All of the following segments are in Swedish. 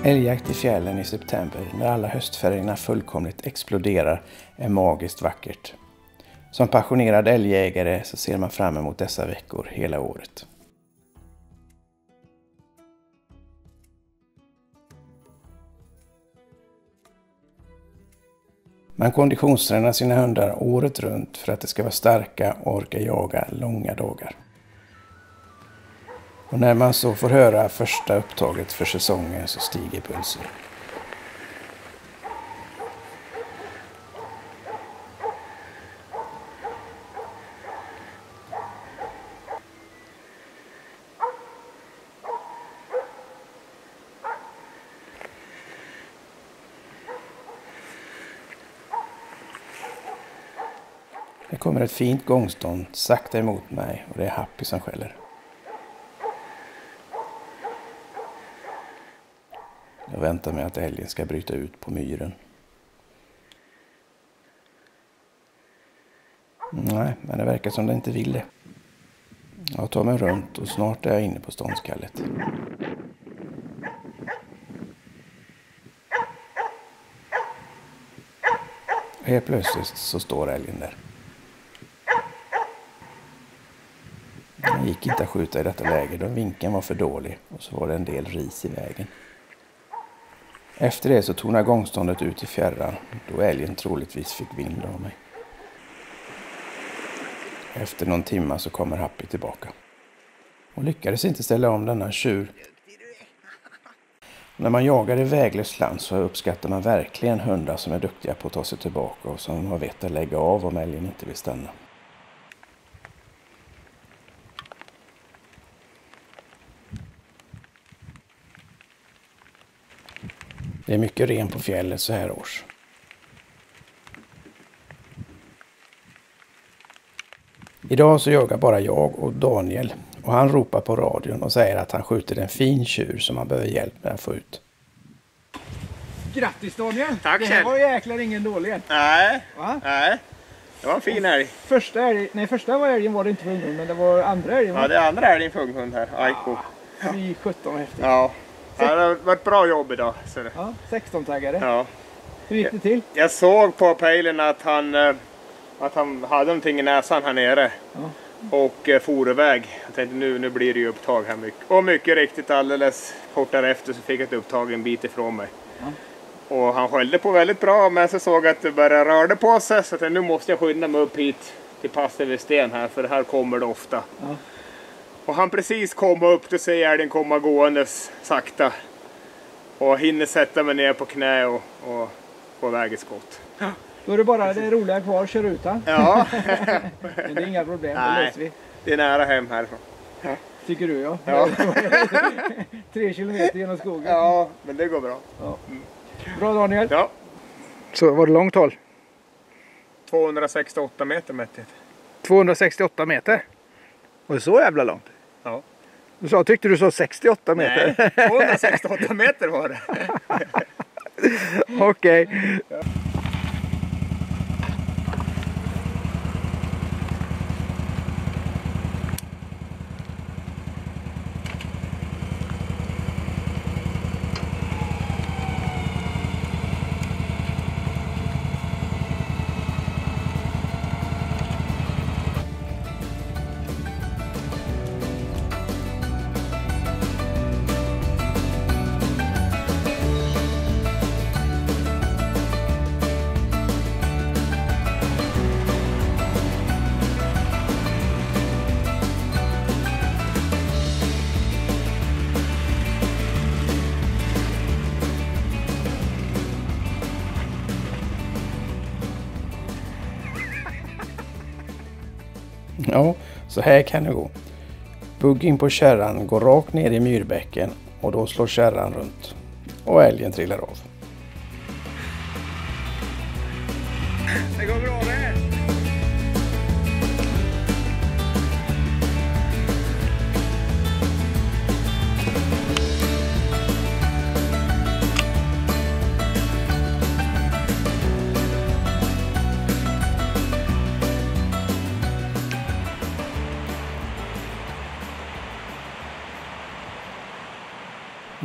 Älgjakt i fjällen i september när alla höstfärgerna fullkomligt exploderar är magiskt vackert. Som passionerad älgjägare så ser man fram emot dessa veckor hela året. Man konditionstränar sina hundar året runt för att de ska vara starka och orka jaga långa dagar. Och när man så får höra första upptaget för säsongen så stiger pulsen. Det kommer ett fint gångstånd sakta emot mig och det är Happy som skäller. Jag väntar mig att älgen ska bryta ut på myren. Nej, men det verkar som det inte vill det. Jag tar mig runt och snart är jag inne på ståndskallet. Helt plötsligt så står älgen där. Det gick inte att skjuta i detta läge då vinkeln var för dålig och så var det en del ris i vägen. Efter det så tonade gångståndet ut i fjärran då älgen troligtvis fick vind av mig. Efter någon timme så kommer Happy tillbaka. Och lyckades inte ställa om denna tjur. När man jagar i väglöst land så uppskattar man verkligen hundar som är duktiga på att ta sig tillbaka och som har vett att lägga av om älgen inte vill stanna. Det är mycket ren på fjället så här års. Idag så jagar bara jag och Daniel och han ropar på radion och säger att han skjuter en fin tjur som han behöver hjälp med att få ut. Grattis Daniel! Tack, det här var jäklar ingen dålig än. Nej, Va? nej. Det var en fin älg. Första älgen var det inte för ungdom, men det var andra älgen. Ja, det är andra älgen för unghund här. Aiko. Fy 17 häftigt. Ja. Det har varit bra jobb idag. Så det. Ja, 16-taggare. Ja. Hur gick det till? Jag såg på pejlen att han hade någonting i näsan här nere. Ja. Och for iväg. Jag tänkte nu blir det ju upptag här mycket. Och mycket riktigt alldeles kort därefter så fick jag ett upptag en bit ifrån mig. Ja. Och han skällde på väldigt bra, men så såg jag att det började röra på sig. Så att nu måste jag skynda mig upp hit till Passet sten här, för det här kommer det ofta. Ja. Och han precis kom upp, då ser jag älgen komma gåendes sakta. Och hinner sätta mig ner på knä och få iväg ett skott. Då är det bara det roliga kvar, kör ut han. Ja. Men det är inga problem, det Nej, löser vi. det är nära hem härifrån. Tycker du ja? Ja. 3 kilometer genom skogen. Ja, men det går bra. Ja. Bra Daniel. Ja. Så var det långt håll? 268 meter mätt. 268 meter? Och det är så jävla långt? Ja. Tyckte du så 68 meter? Nej, 268 meter var det. Okej. Ja. Ja, så här kan det gå. Buggen på kärran går rakt ner i myrbäcken och då slår kärran runt och älgen trillar av. Det går bra det här.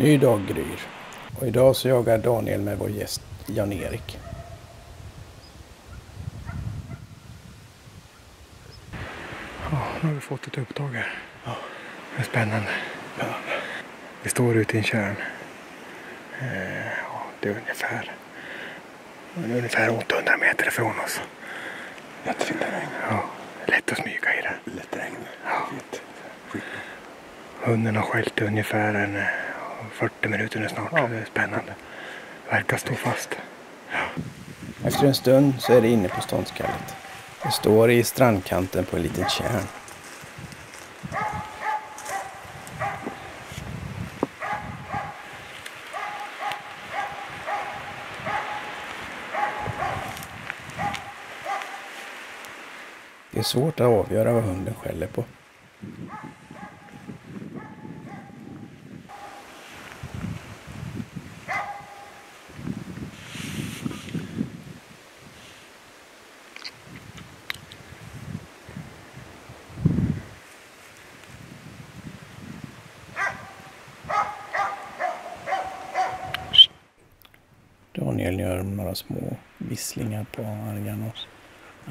Ny dag gryr. Och idag så jagar Daniel med vår gäst Jan-Erik. Ja, nu har vi fått ett upptag här. Ja. Det är spännande. Ja. Vi står ute i en kärn. Ja, det är ungefär 800 meter ifrån oss. Jättefint regn. Ja, lätt att smyga i det. Lätt regn. Ja. Hunden har skällt ungefär 40 minuter nu snart. Ja. Det är spännande. Verkar stå fast. Ja. Efter en stund så är det inne på ståndskallet. Det står i strandkanten på en liten kärn. Det är svårt att avgöra vad hunden skäller på. Daniel gör några små visslingar på Arjan och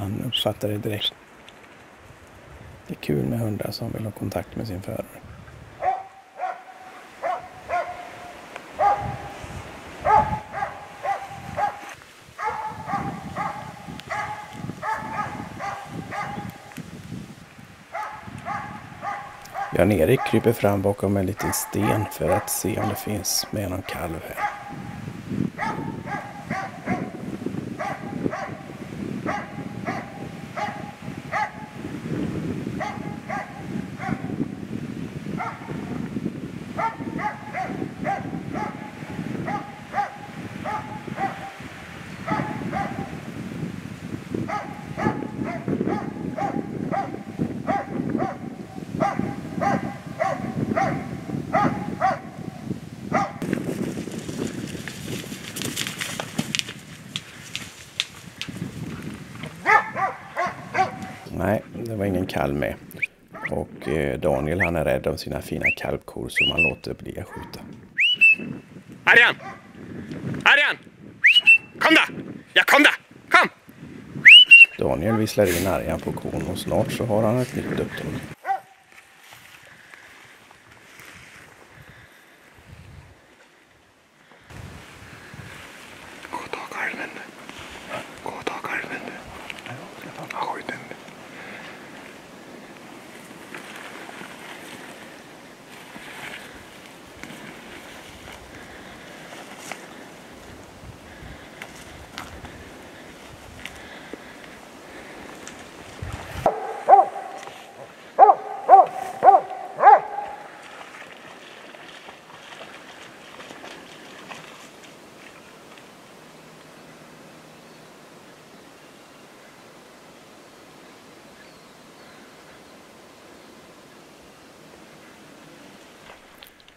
han uppfattar det direkt. Det är kul med hundar som vill ha kontakt med sin förare. Jan-Erik kryper fram bakom en liten sten för att se om det finns med någon kalv här. Nej, det var ingen kalv med. Och Daniel han är rädd om sina fina kalvkor så man låter bli att skjuta. Arjan! Arjan! Kom då! Ja, kom då! Kom! Daniel visslar in Arjan på kon och snart så har han ett nytt uppdrag. Gå och ta kalven. Gå och ta kalven. Skjut den.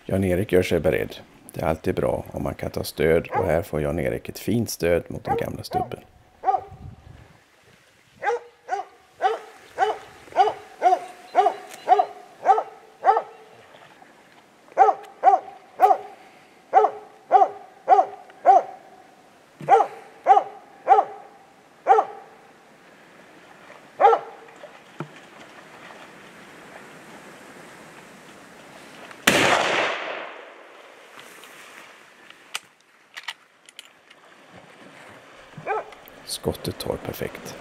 Jan-Erik gör sig beredd. Det är alltid bra om man kan ta stöd och här får Jan-Erik ett fint stöd mot den gamla stubben. Skottet tar perfekt.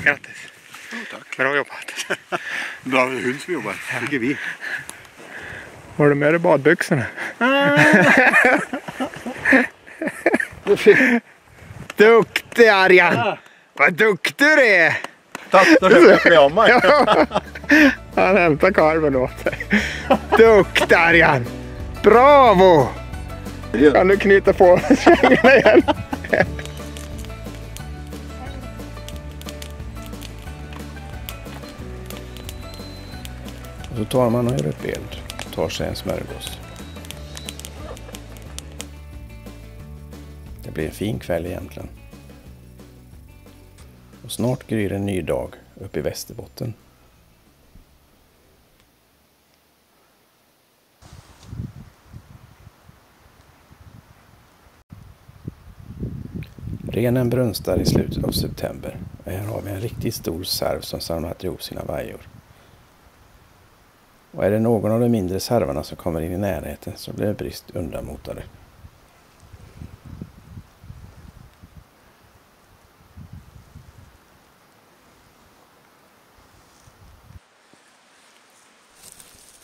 Grattis. Tack. Bra jobbat. Bra hund som jobbar, tycker vi. Har du med dig badbyxorna? Duktig Arjan! Ja. Vad duktig du är! Tack, då ska jag klä av mig. Han hämtar kalven åt sig. Duktig Arjan! Bravo! Kan du knyta på svängarna igen? Så tar man och gör upp eld och tar sig en smörgås. Det blir en fin kväll egentligen. Och snart gryr en ny dag uppe i Västerbotten. Renen brunstar i slutet av september. Och här har vi en riktigt stor sarv som samlat ihop sina vajor. Och är det någon av de mindre sarvarna som kommer in i närheten så blir det brist undanmotade.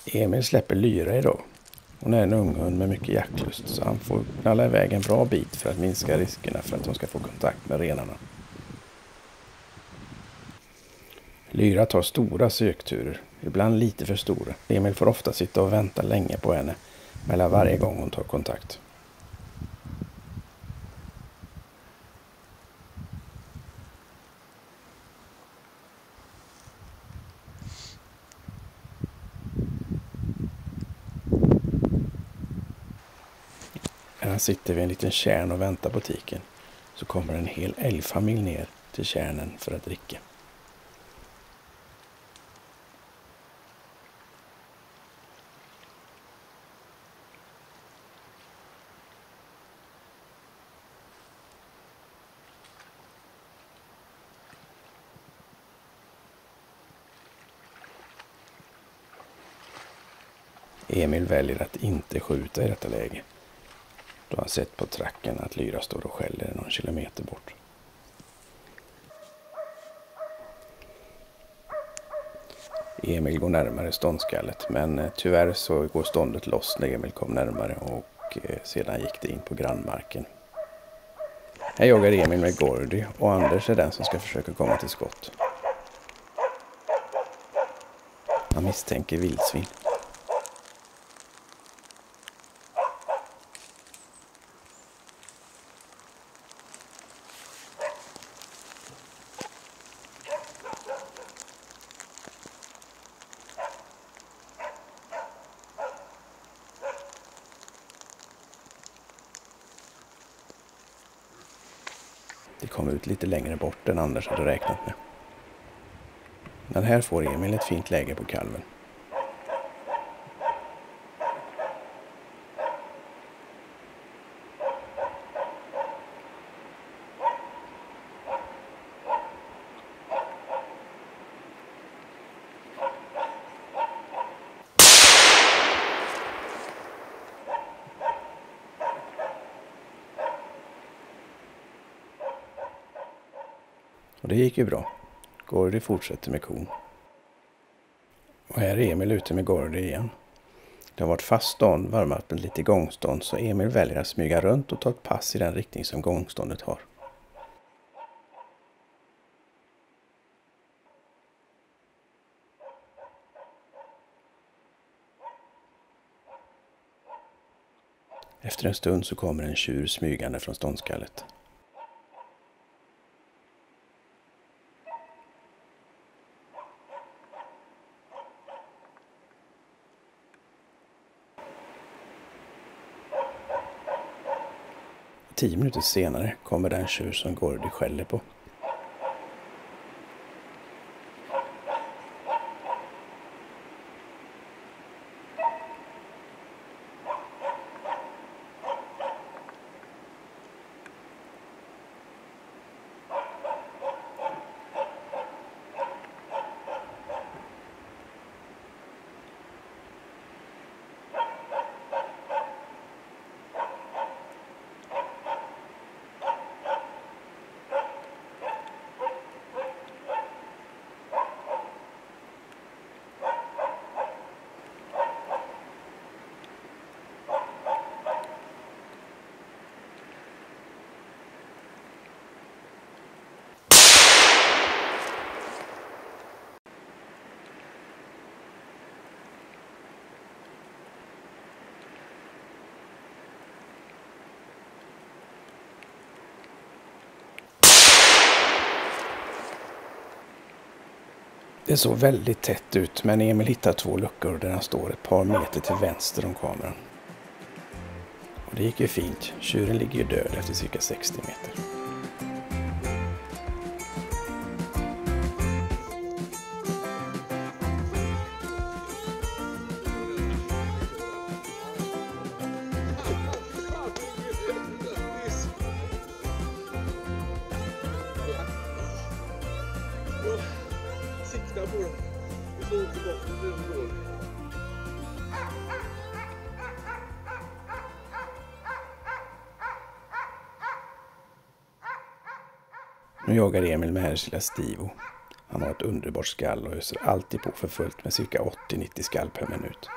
Emil släpper Lyra idag. Hon är en ung hund med mycket jaktlust så han får knalla iväg en bra bit för att minska riskerna för att hon ska få kontakt med renarna. Lyra tar stora sökturer, ibland lite för stora. Emil får ofta sitta och vänta länge på henne mellan varje gång hon tar kontakt. När han sitter vid en liten kärn och väntar på tiken så kommer en hel älgfamilj ner till kärnen för att dricka. Emil väljer att inte skjuta i detta läge. Då har han sett på tracken att Lyra står och skäller någon kilometer bort. Emil går närmare ståndskallet men tyvärr så går ståndet loss när Emil kom närmare och sedan gick det in på grannmarken. Här jagar Emil med Gordy och Anders är den som ska försöka komma till skott. Han misstänker vildsvin. Det kom ut lite längre bort än Anders hade räknat med. Men här får Emil ett fint läge på kalven. Och det gick ju bra. Gordy fortsätter med kon. Och här är Emil ute med Gordy igen. Det har varit fast stånd, varmat med lite gångstånd så Emil väljer att smyga runt och ta ett pass i den riktning som gångståndet har. Efter en stund så kommer en tjur smygande från ståndskallet. Och 10 minuter senare kommer den tjur som Gordy skäller på. Det såg väldigt tätt ut, men Emil hittar 2 luckor där han står ett par meter till vänster om kameran. Och det gick ju fint. Tjuren ligger ju död efter cirka 60 meter. Nu jagar Emil med hennes lilla Stivo. Han har ett underbart skall och öser alltid på för fullt med cirka 80-90 skall per minut.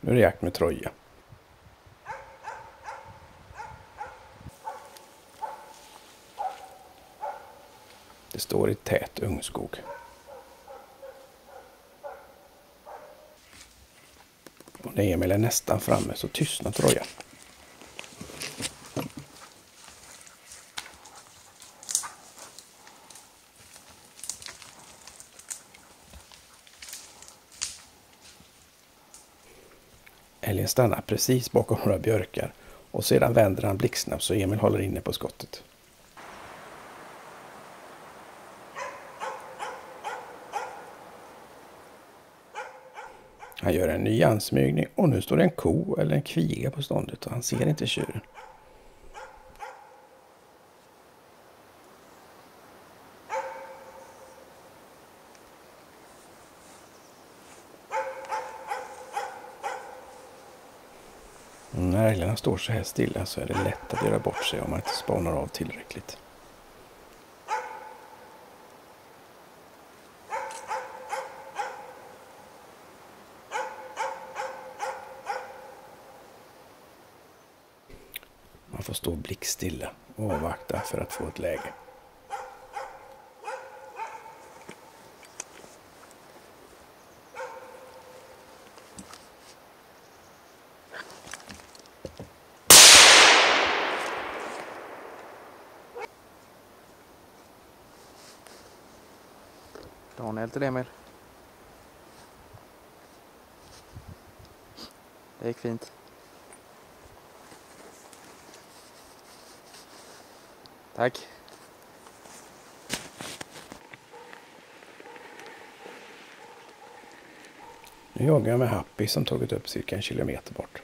Nu är det jakt med Troja. Det står i tät ungskog. Och när Emil är nästan framme så tystnar Troja. Älgen stannar precis bakom några björkar och sedan vänder han blixtsnabbt så Emil håller inne på skottet. Han gör en ny ansmygning och nu står det en ko eller en kviga på ståndet och han ser inte tjuren. När älgarna står så här stilla så är det lätt att göra bort sig om man inte spanar av tillräckligt. Man får stå blickstilla och avvakta för att få ett läge. Daniel till Emil. Det gick fint. Tack. Nu jagar jag med Happy som tagit upp cirka 1 kilometer bort.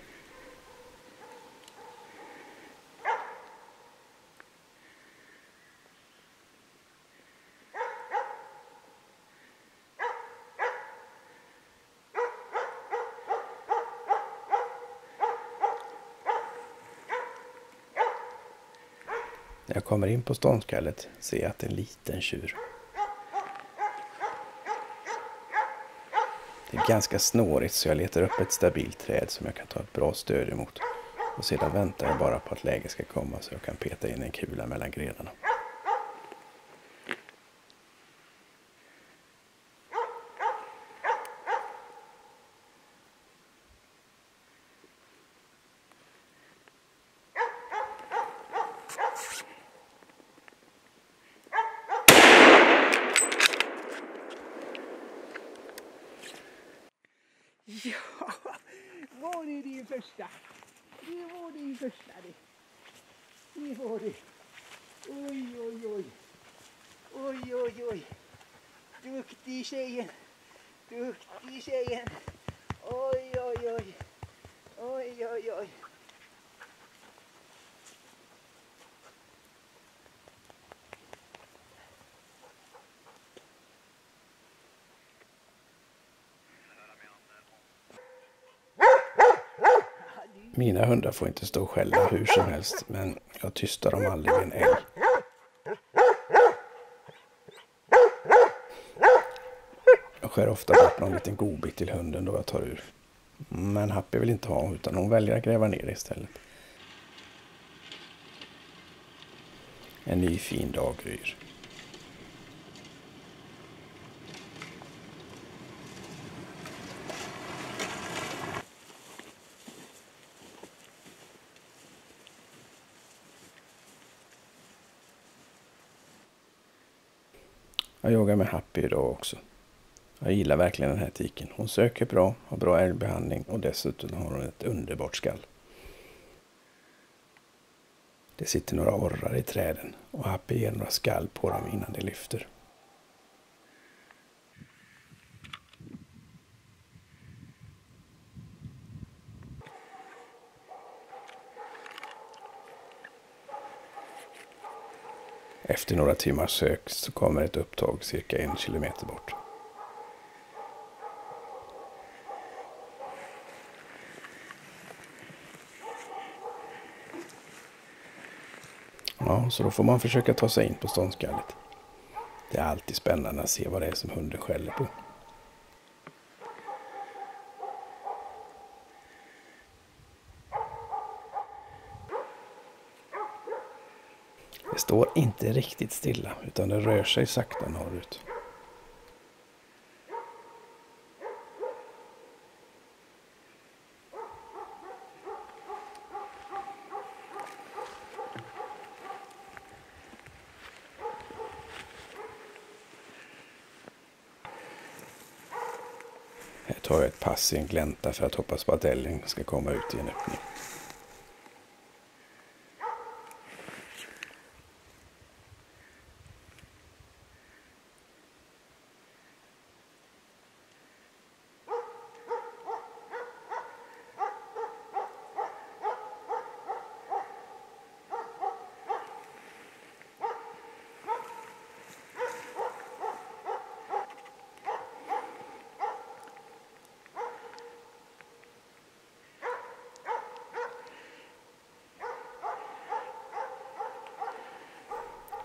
När jag kommer in på ståndskallet ser jag att det är en liten tjur. Det är ganska snårigt så jag letar upp ett stabilt träd som jag kan ta ett bra stöd emot. Och sedan väntar jag bara på att läget ska komma så jag kan peta in en kula mellan grenarna. första. Det var din första det. Det var det. Oj, oj, oj. Oj, oj, oj. Duktig tjejen. Duktig tjejen. Oj, oj, oj. Oj, oj, oj. Mina hundar får inte stå och skälla hur som helst, men jag tystar dem aldrig med en älg. Jag skär ofta bort någon liten godbit till hunden då jag tar ur. Men Happy vill inte ha, utan hon väljer att gräva ner istället. En ny fin dag gryr. Jag jagar med Happy idag också. Jag gillar verkligen den här tiken. Hon söker bra, har bra älgbehandling och dessutom har hon ett underbart skall. Det sitter några orrar i träden och Happy ger några skall på dem innan det lyfter. Efter några timmars sök så kommer ett upptag cirka 1 kilometer bort. Ja, så då får man försöka ta sig in på ståndskallet. Det är alltid spännande att se vad det är som hunden skäller på. Det står inte riktigt stilla utan det rör sig sakta norrut. Här tar jag ett pass i en glänta för att hoppas på att älgen ska komma ut i en öppning.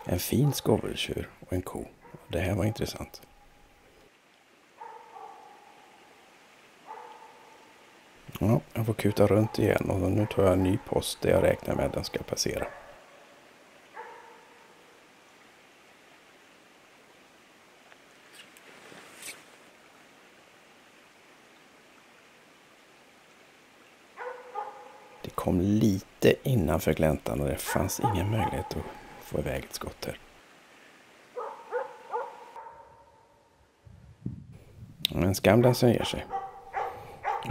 En fin skoveltjur och en ko. Det här var intressant. Ja, jag får kuta runt igen och nu tar jag en ny post där jag räknar med att den ska passera. Det kom lite innanför gläntan och det fanns ingen möjlighet att få iväg ett skott här. Men skam den som ger sig.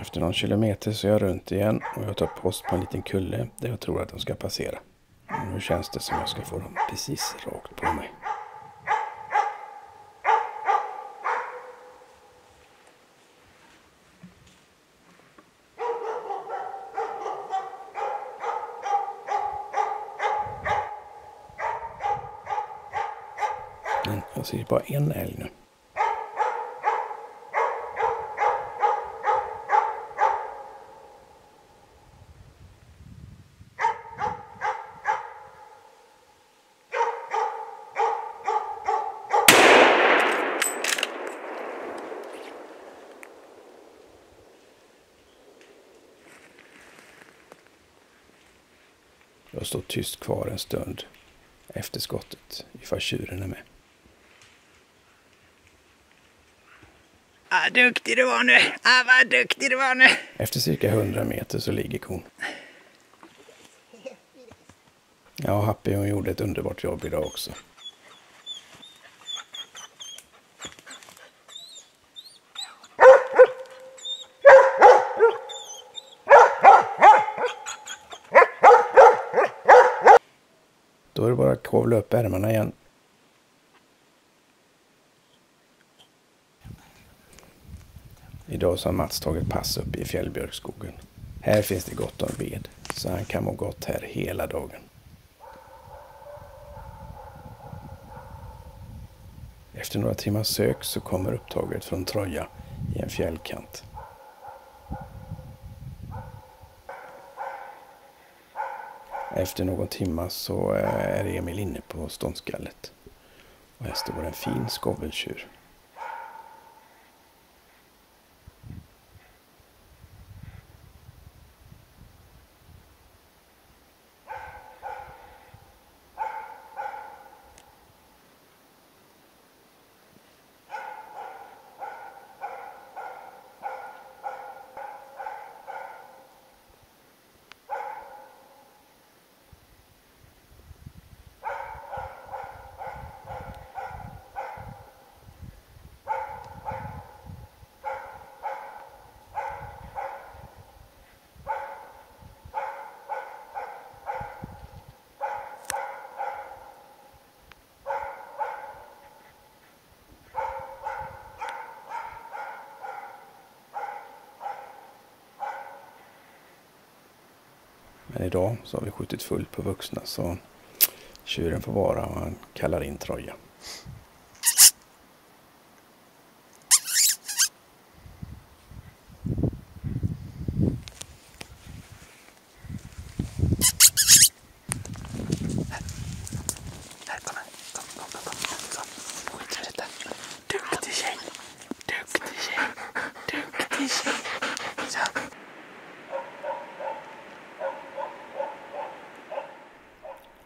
Efter någon kilometer så är jag runt igen och jag tar post på en liten kulle där jag tror att de ska passera. Och nu känns det som jag ska få dem precis rakt på mig. Men jag ser bara en älg nu. Jag står tyst kvar en stund efter skottet ifall tjuren är med. Ah, duktig du var nu. Ah, vad duktig du var nu. Efter cirka 100 meter så ligger kon. Ja, Happy hon gjorde ett underbart jobb idag också. Då är det bara att kavla upp ärmarna igen. Idag så har Mats tagit pass upp i fjällbjörkskogen. Här finns det gott om ved, så han kan må gott här hela dagen. Efter några timmars sök så kommer upptaget från Troja i en fjällkant. Efter någon timma så är Emil inne på ståndskallet. Och här står en fin skoveltjur. Men idag så har vi skjutit fullt på vuxna, så tjuren får vara och han kallar in Troja.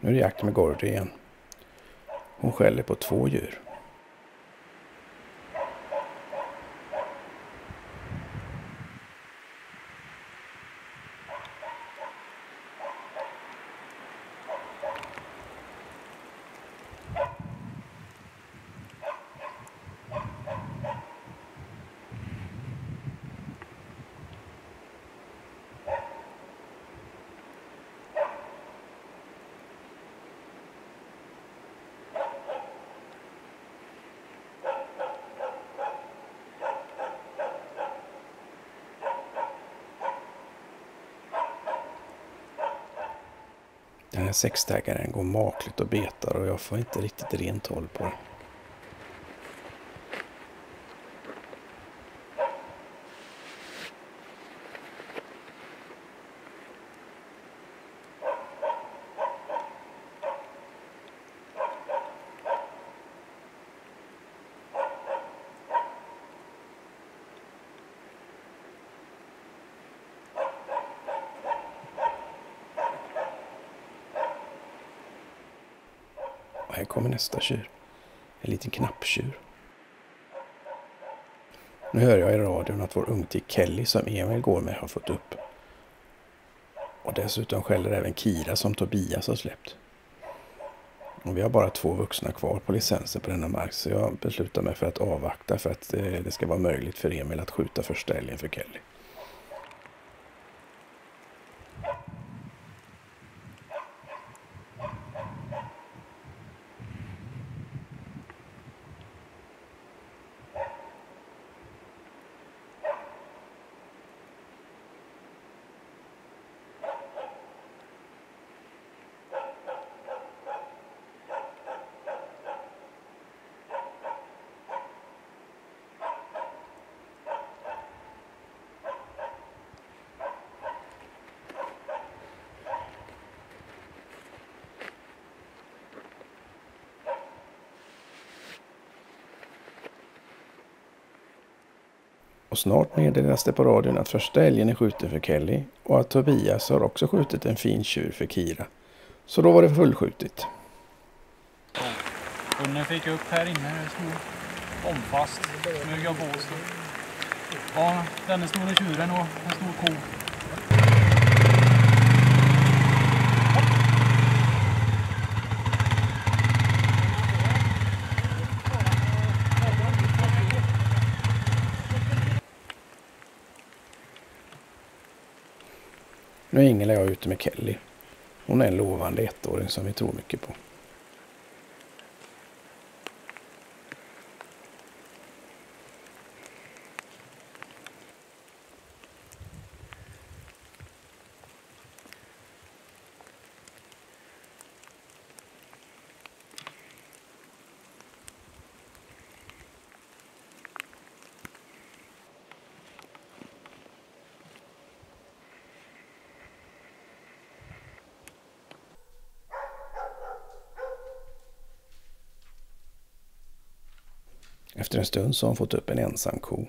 Nu är det jakt med Gordy igen. Hon skäller på 2 djur. Den här sextägaren går makligt och betar och jag får inte riktigt rent håll på den. Och här kommer nästa tjur. En liten knapptjur. Nu hör jag i radion att vår ungtik Kelly som Emil går med har fått upp. Och dessutom skäller även Kira som Tobias har släppt. Och vi har bara 2 vuxna kvar på licenser på denna mark, så jag beslutar mig för att avvakta för att det ska vara möjligt för Emil att skjuta första älgen för Kelly. Och snart meddelas det på radion att första älgen är skjuten för Kelly och att Tobias har också skjutit en fin tjur för Kira. Så då var det fullskjutit. Hunden fick upp här inne, det stod omfast, smög på sig. Ja, den är stora tjuren och en stor ko. Nu är Ingela och jag ute med Kelly. Hon är en lovande ettåring som vi tror mycket på. Efter en stund så har hon fått upp en ensam ko.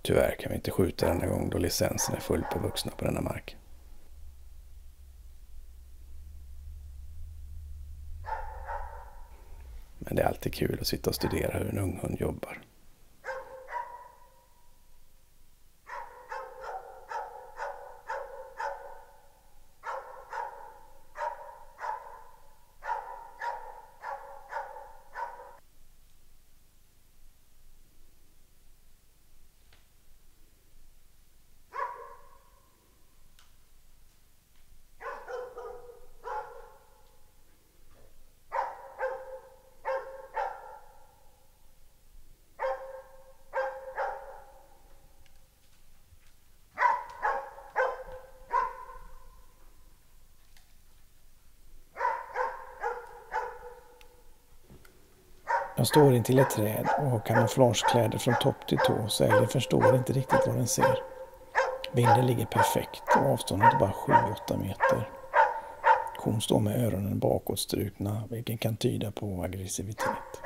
Tyvärr kan vi inte skjuta denna gång då licensen är full på vuxna på denna mark. Men det är alltid kul att sitta och studera hur en ung hund jobbar. Jag står intill ett träd och har kamouflagekläder från topp till tå, så älgen förstår inte riktigt vad den ser. Vinden ligger perfekt och avståndet är bara 7-8 meter. Kon står med öronen bakåtstrukna, vilket kan tyda på aggressivitet.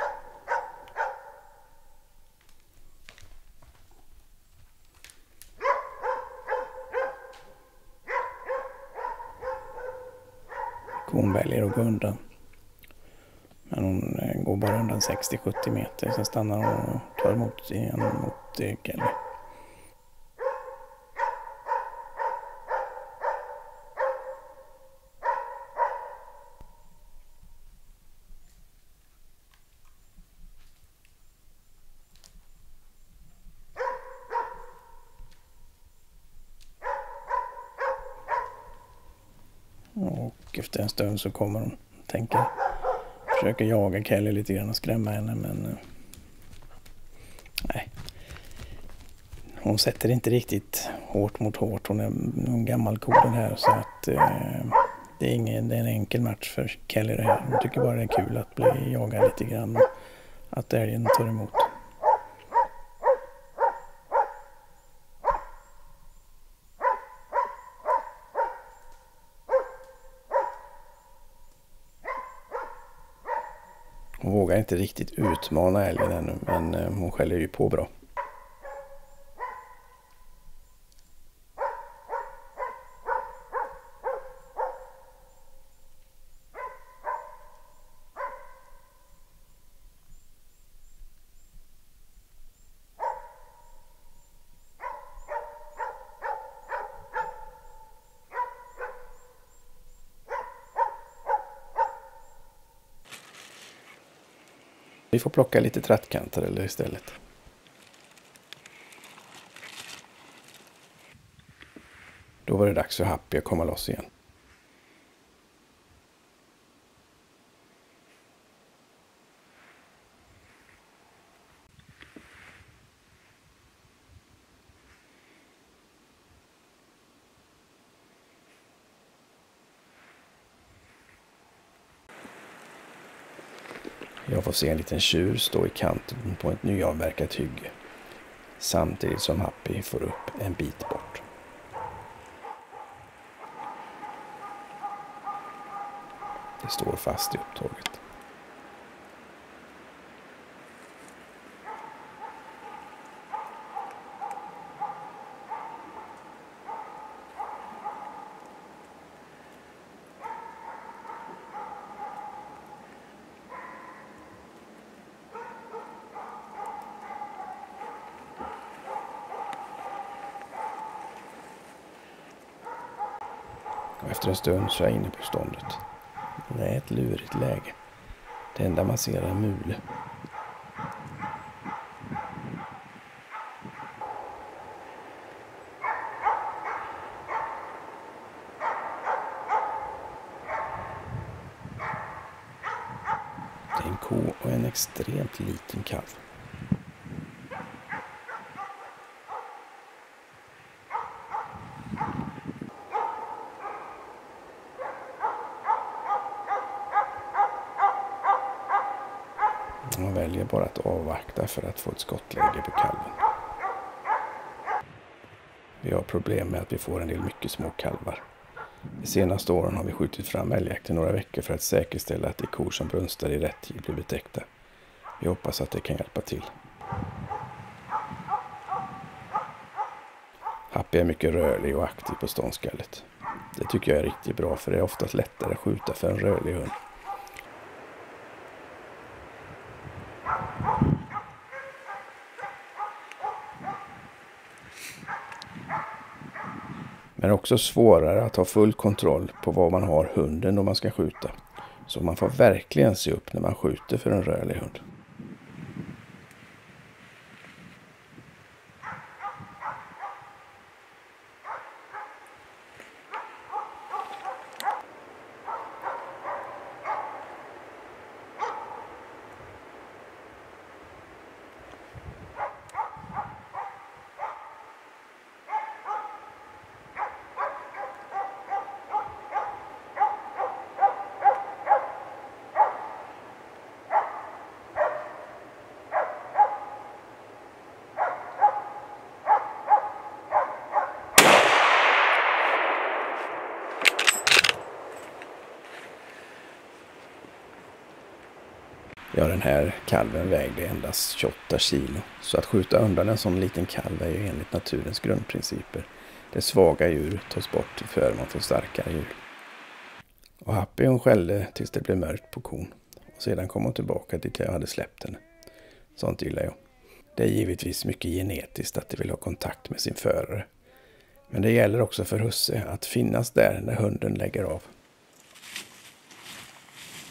Kon väljer att gå undan. Men hon går bara undan 60-70 meter, sen stannar hon och tar emot igen mot Kelly. Och efter en stund så kommer hon, försöker jaga Kelly lite grann och skrämma henne, men nej. Hon sätter inte riktigt hårt mot hårt. Hon är en gammal ko den här, så att det är en enkel match för Kelly det här. Hon tycker bara det är kul att bli jagad lite grann och att älgen tar emot. Hon vågar inte riktigt utmana älgen ännu, men hon skäller ju på bra. Vi får plocka lite trattkanter eller istället. Då var det dags för Happy att komma loss igen. Jag får se en liten tjur stå i kanten på ett nyavverkat hygge. samtidigt som Happy får upp en bit bort. Det står fast i upptåget. Och efter en stund så är jag inne på ståndet. Det är ett lurigt läge. Det enda man ser är en mule. Det är en ko och en extremt liten kalv. Man väljer bara att avvakta för att få ett skottläge på kalven. Vi har problem med att vi får en del mycket små kalvar. De senaste åren har vi skjutit fram älgjakten några veckor för att säkerställa att de kor som brunstar i rätt tid blir betäckta. Vi hoppas att det kan hjälpa till. Happy är mycket rörlig och aktiv på ståndskallet. Det tycker jag är riktigt bra, för det är oftast lättare att skjuta för en rörlig hund. Men också svårare att ha full kontroll på vad man har hunden då man ska skjuta. Så man får verkligen se upp när man skjuter för en rörlig hund. Ja, den här kalven vägde endast 28 kilo. Så att skjuta undan en sån liten kalv är ju enligt naturens grundprinciper. Det svaga djur tas bort till förmån för starkare djur. Och Happy hon skällde tills det blev mörkt på kon. Och sedan kom hon tillbaka dit jag hade släppt henne. Sånt gillar jag. Det är givetvis mycket genetiskt att de vill ha kontakt med sin förare. Men det gäller också för husse att finnas där när hunden lägger av.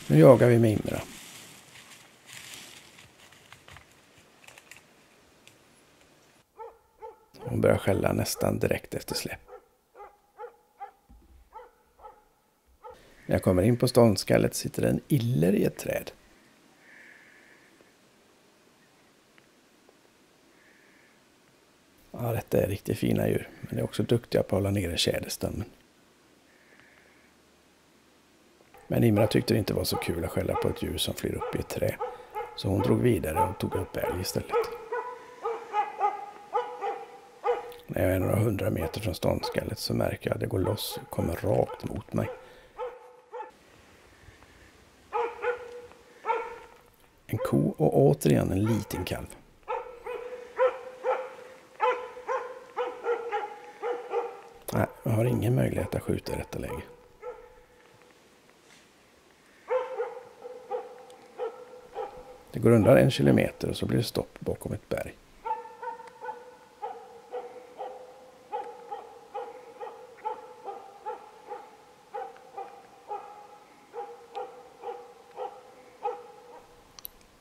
Nu jagar vi med Imra. Hon börjar skälla nästan direkt efter släpp. När jag kommer in på ståndskallet sitter en iller i ett träd. Ja, detta är riktigt fina djur, men de är också duktiga på att hålla nere tjäderstammen. Men Imra tyckte det inte var så kul att skälla på ett djur som flyr upp i ett trä, så hon drog vidare och tog upp älg istället. När jag är några 100 meter från ståndskallet så märker jag att det går loss och kommer rakt mot mig. En ko och återigen en liten kalv. Nej, jag har ingen möjlighet att skjuta i detta läge. Det går undan 1 kilometer och så blir det stopp bakom ett berg.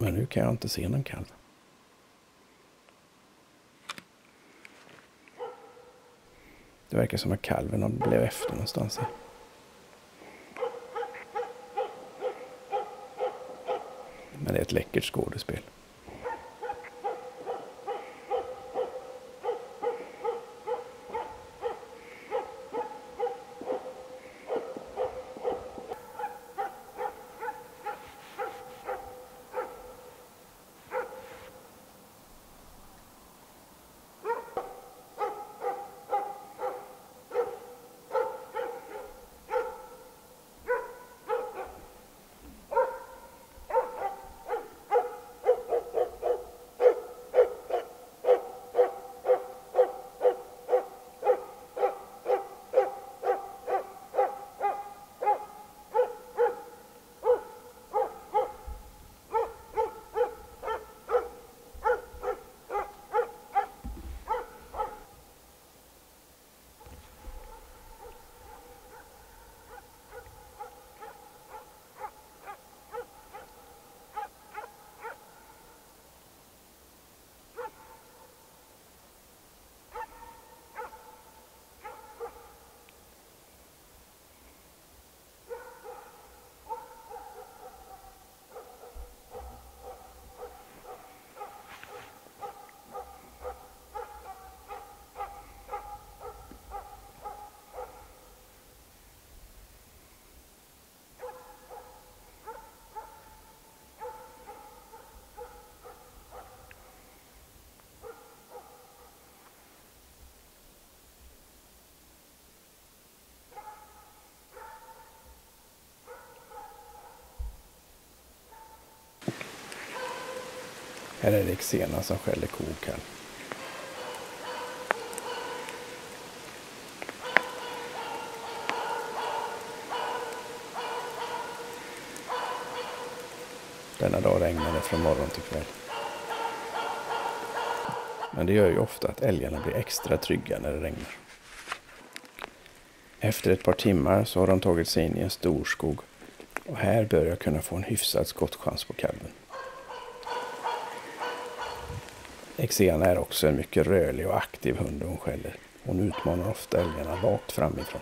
Men nu kan jag inte se någon kalv. Det verkar som att kalven blev efter någonstans här. Men det är ett läckert skådespel. Här är det Xena som skäller ko och kalv. Denna dag regnade från morgon till kväll. Men det gör ju ofta att älgarna blir extra trygga när det regnar. Efter ett par timmar så har de tagit sig in i en stor skog. Och här bör jag kunna få en hyfsad skottchans på kalven. Xena är också en mycket rörlig och aktiv hund och hon skäller. Hon utmanar ofta älgarna rakt framifrån.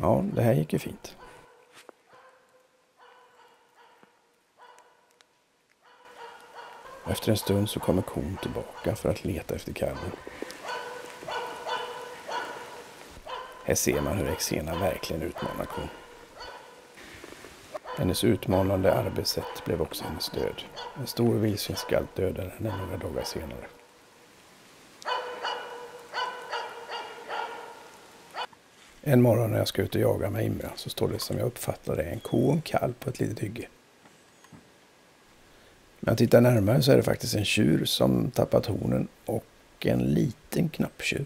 Ja, det här gick ju fint. Efter en stund så kommer kon tillbaka för att leta efter kalven. Här ser man hur Xena verkligen utmanar kon. Hennes utmanande arbetssätt blev också hennes död. En stor vildsvinsskalt dödade henne några dagar senare. En morgon när jag ska ut och jaga med Imra så står det som jag uppfattar det en ko och en kalv på ett litet hygge. När jag tittar närmare så är det faktiskt en tjur som tappat hornen och en liten knapptjur.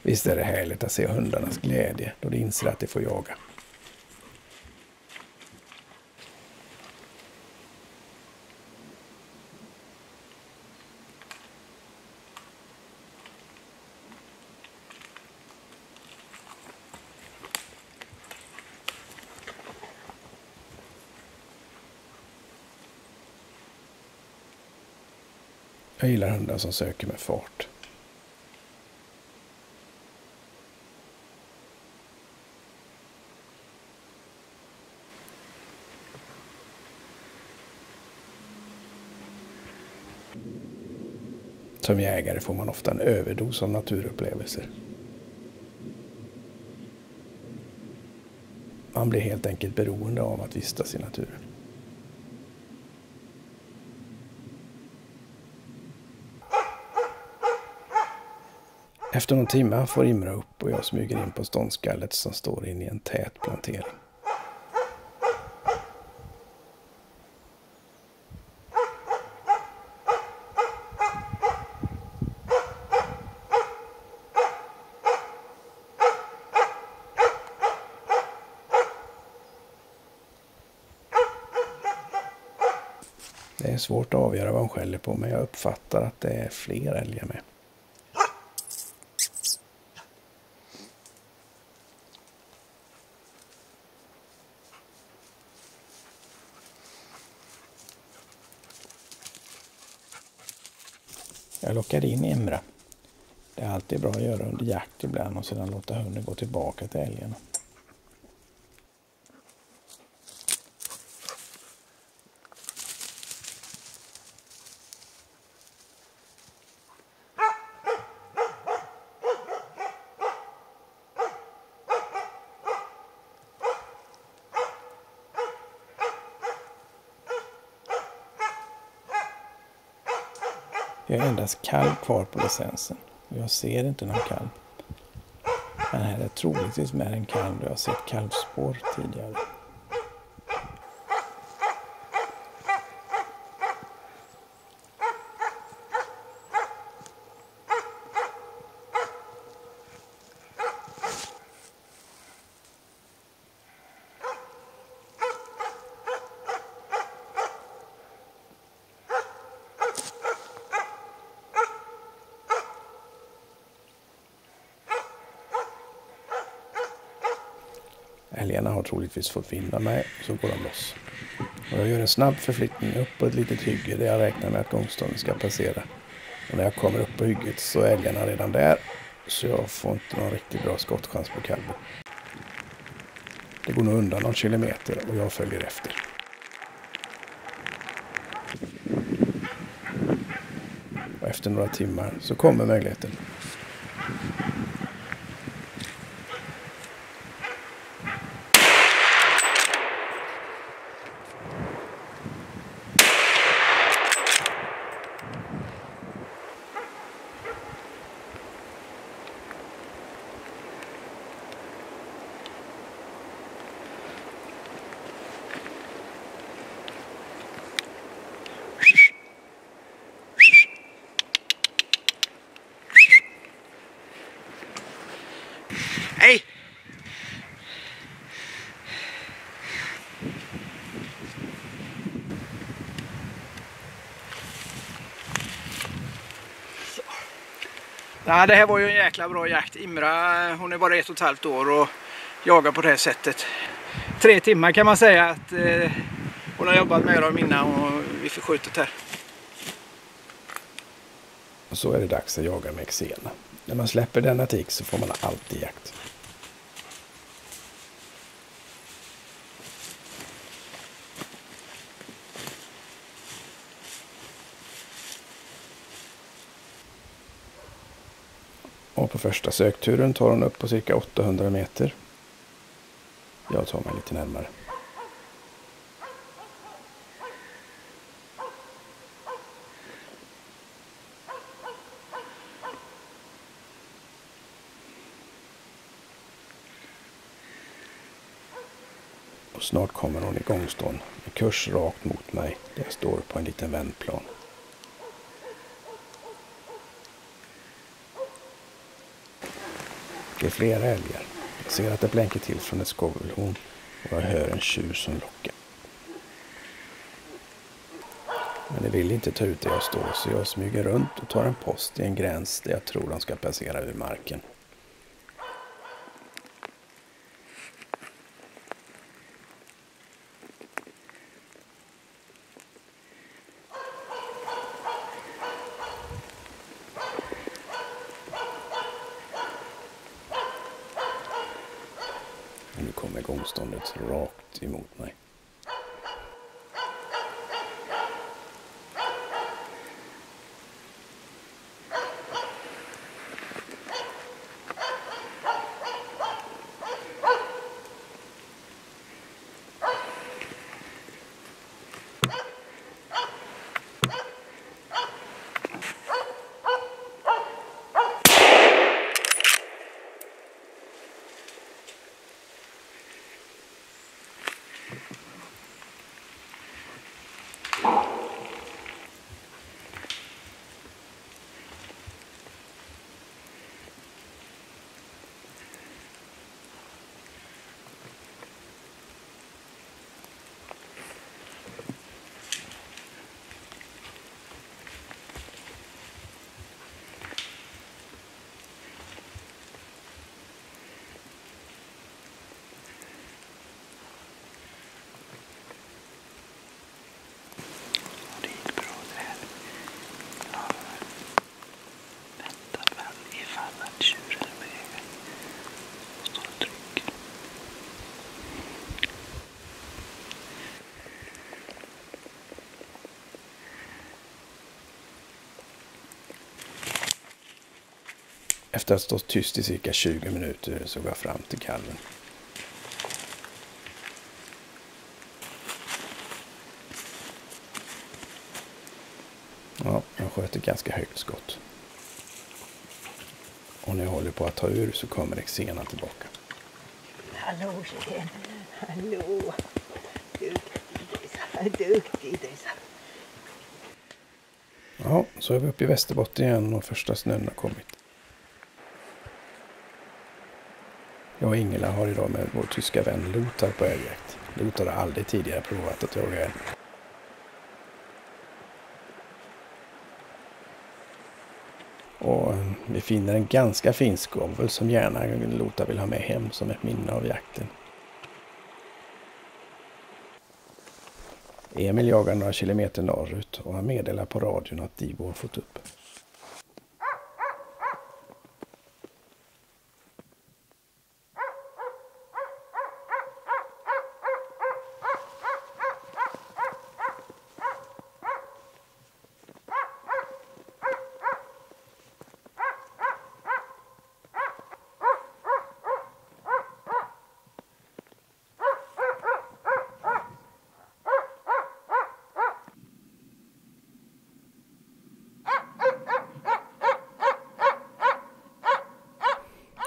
Visst är det härligt att se hundarnas glädje då de inser att de får jaga. Jag gillar hundar som söker med fart. Som jägare får man ofta en överdos av naturupplevelser. Man blir helt enkelt beroende av att vistas i naturen. Efter någon timme får Imra upp och jag smyger in på ståndskallet som står inne i en tät plantering. Det är svårt att avgöra vad hon skäller på, men jag uppfattar att det är fler älgar med. Jag lockade in Imra. Det är alltid bra att göra under jakt ibland och sedan låta hunden gå tillbaka till älgarna. Jag har endast kalv kvar på licensen och jag ser inte någon kalv. Men här är troligtvis med en kalv då jag har sett kalvspår tidigare. Älgarna har troligtvis fått vinna mig, så går de loss. Och jag gör en snabb förflyttning upp på ett litet hygge där jag räknar med att gångståndet ska passera. Och när jag kommer upp på hygget så är älgarna redan där, så jag får inte någon riktigt bra skottchans på kalven. Det går nog undan någon kilometer och jag följer efter. Och efter några timmar så kommer möjligheten. Hej! Ja, det här var ju en jäkla bra jakt. Imra, hon är bara 1,5 år och jagar på det här sättet. 3 timmar kan man säga att hon har jobbat med dem innan och vi får skjutit här. Och så är det dags att jaga med Xena. När man släpper denna tik så får man alltid jakt. Och på första sökturen tar hon upp på cirka 800 meter. Jag tar mig lite närmare. Och snart kommer hon i gångstånd med kurs rakt mot mig där jag står på en liten vändplan. Det är flera älgar. Jag ser att det blänker till från ett skovelhorn och jag hör en tjur som lockar. Men det vill inte ta ut där jag står så jag smyger runt och tar en post i en gräns där jag tror de ska passera ur marken. Nu kommer gångståndet rakt emot mig. Efter att ha stått tyst i cirka 20 minuter så går jag fram till kalven. Ja, jag sköt ett ganska högt skott. Och när jag håller på att ta ur så kommer Xena tillbaka. Hallå tjejen, hallå. Duktig Dejsa. Ja, så är vi uppe i Västerbotten igen och första snön har kommit. Jag och Ingela har idag med vår tyska vän Lothar på älgjakt. Lothar har aldrig tidigare provat att jaga älg. Och vi finner en ganska fin skovel som gärna Lothar vill ha med hem som ett minne av jakten. Emil jagar några kilometer norrut och han meddelar på radion att Divo har fått upp.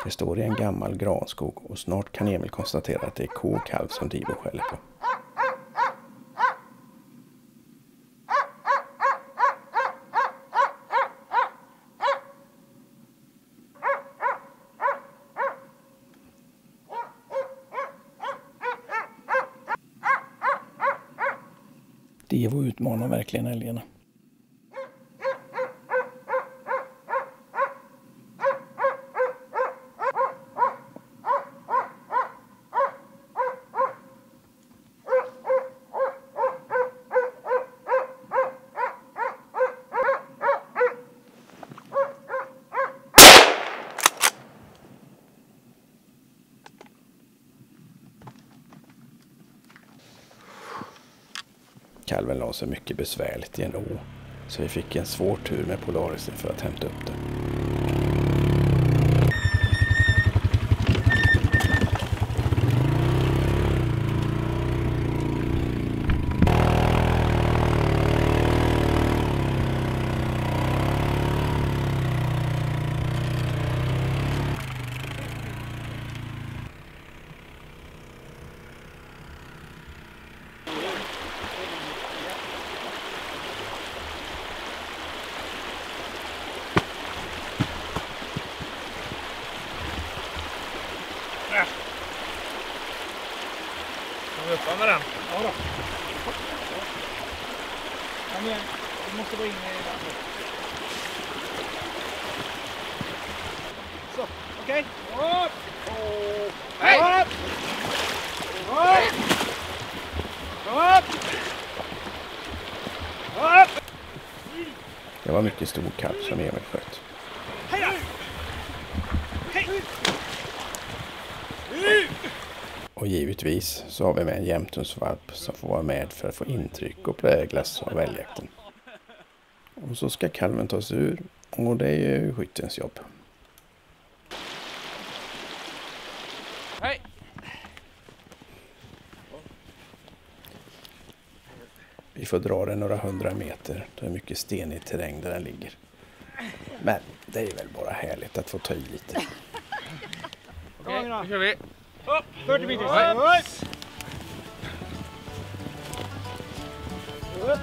Det står i en gammal granskog och snart kan Emil konstatera att det är kokalv som Divo skäller på. Divo utmanar verkligen älgarna. Kalven la sig mycket besvärligt i en å, så vi fick en svår tur med Polarisen för att hämta upp den. Kan vi uppa med den? Ja då. Kom igen, vi måste gå in i landet. Så, okej. Upp! Hej! Upp! Upp! Upp! Upp! Det var mycket stor kalv som Emil sköt. Hej då! Hej! Och givetvis så har vi med en jämthundsvalp som får vara med för att få intryck och präglas av älgjakten. Och så ska kalven tas ur och det är ju skyttens jobb. Hej! Vi får dra den några 100 meter. Det är mycket stenig terräng där den ligger. Men det är väl bara härligt att få ta i lite. Okej, nu kör vi. Upp! 40 meter! Upp! Upp!